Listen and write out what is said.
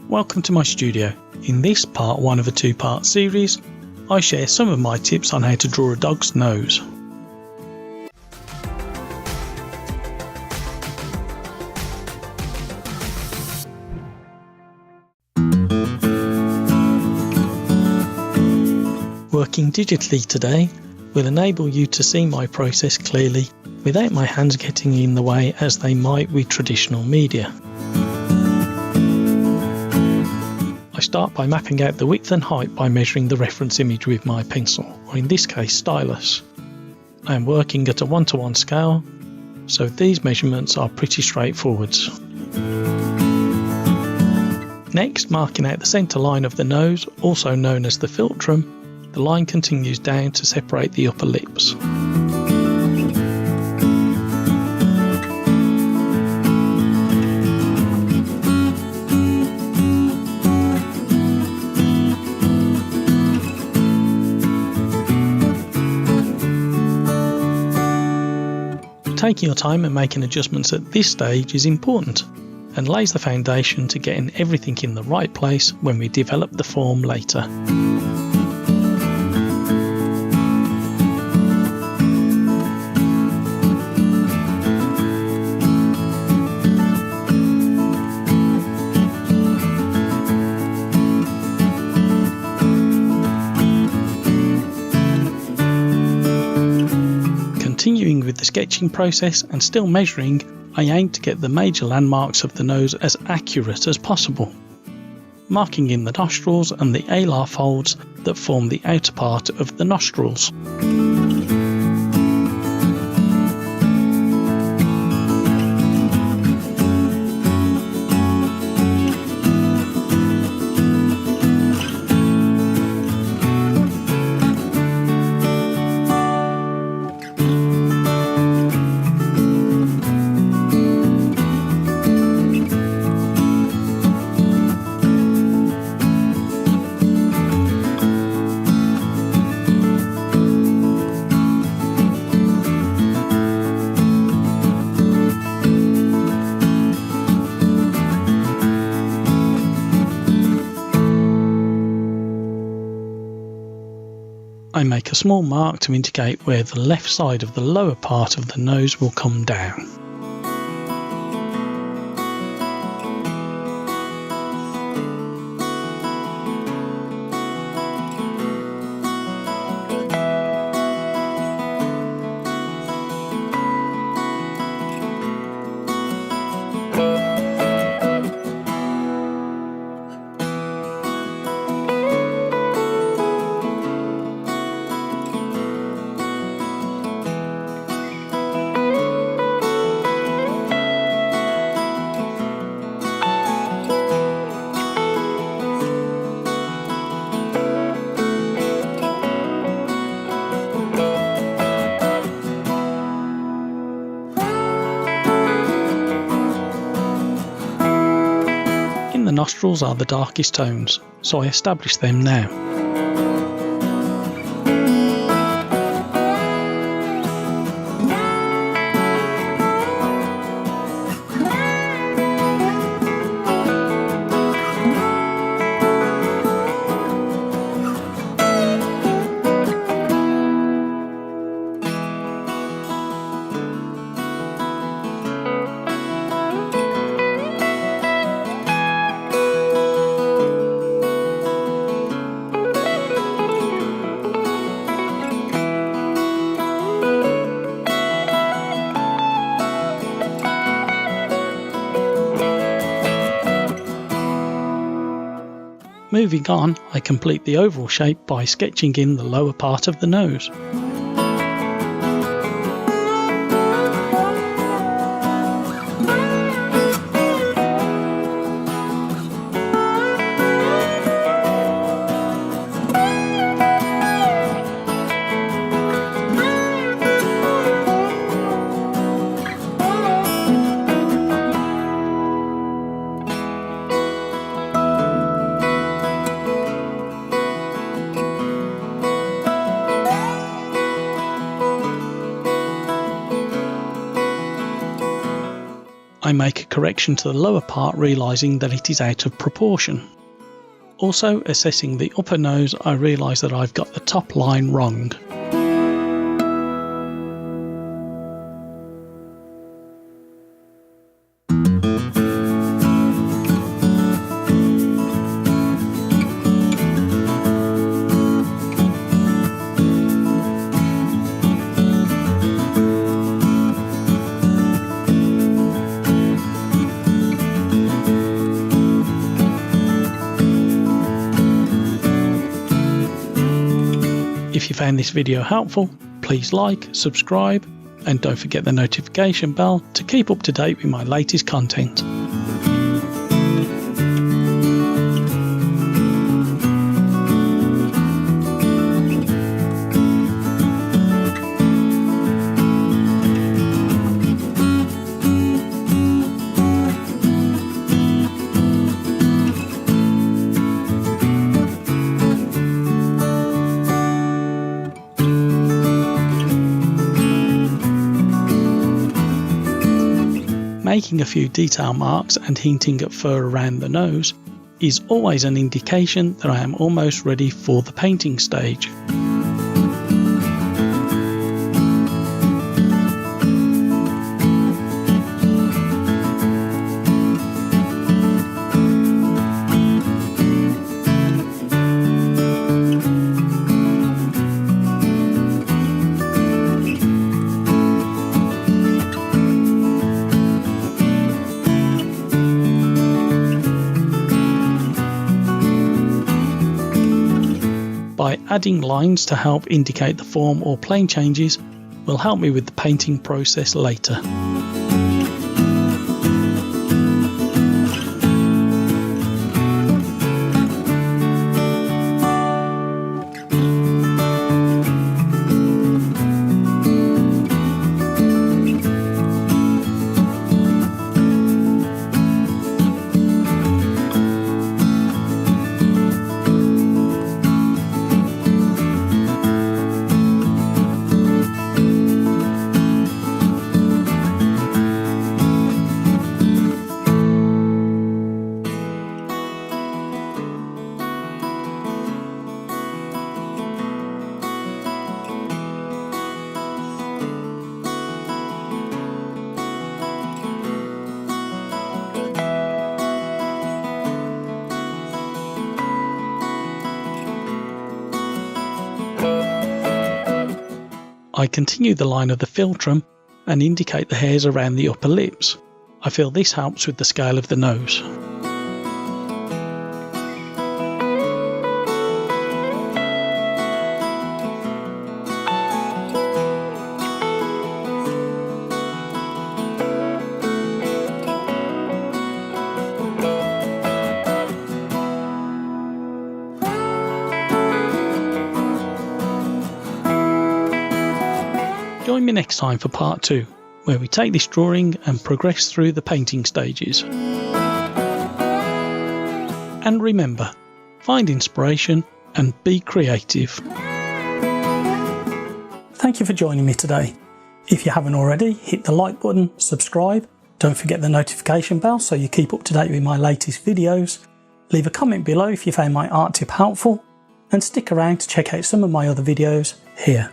Welcome to my studio. In this part 1 of a 2-part series, I share some of my tips on how to draw a dog's nose. Working digitally today will enable you to see my process clearly without my hands getting in the way as they might with traditional media. I start by mapping out the width and height by measuring the reference image with my pencil, or in this case stylus. I am working at a 1:1 scale, so these measurements are pretty straightforward. Next, marking out the centre line of the nose, also known as the philtrum, the line continues down to separate the upper lips. Taking your time and making adjustments at this stage is important and lays the foundation to getting everything in the right place when we develop the form later. Continuing with the sketching process and still measuring, I aim to get the major landmarks of the nose as accurate as possible, marking in the nostrils and the alar folds that form the outer part of the nostrils. I make a small mark to indicate where the left side of the lower part of the nose will come down. The nostrils are the darkest tones, so I establish them now. Moving on, I complete the oval shape by sketching in the lower part of the nose. make a correction to the lower part, realising that it is out of proportion. Also, assessing the upper nose, I realise that I've got the top line wrong. If you found this video helpful, please like, subscribe, and don't forget the notification bell to keep up to date with my latest content. Making a few detail marks and hinting at fur around the nose is always an indication that I am almost ready for the painting stage. By adding lines to help indicate the form or plane changes will help me with the painting process later. I continue the line of the philtrum and indicate the hairs around the upper lips. I feel this helps with the scale of the nose. Join me next time for part 2, where we take this drawing and progress through the painting stages. And remember, find inspiration and be creative. Thank you for joining me today. If you haven't already, hit the like button, subscribe, don't forget the notification bell so you keep up to date with my latest videos. Leave a comment below if you found my art tip helpful, and stick around to check out some of my other videos here.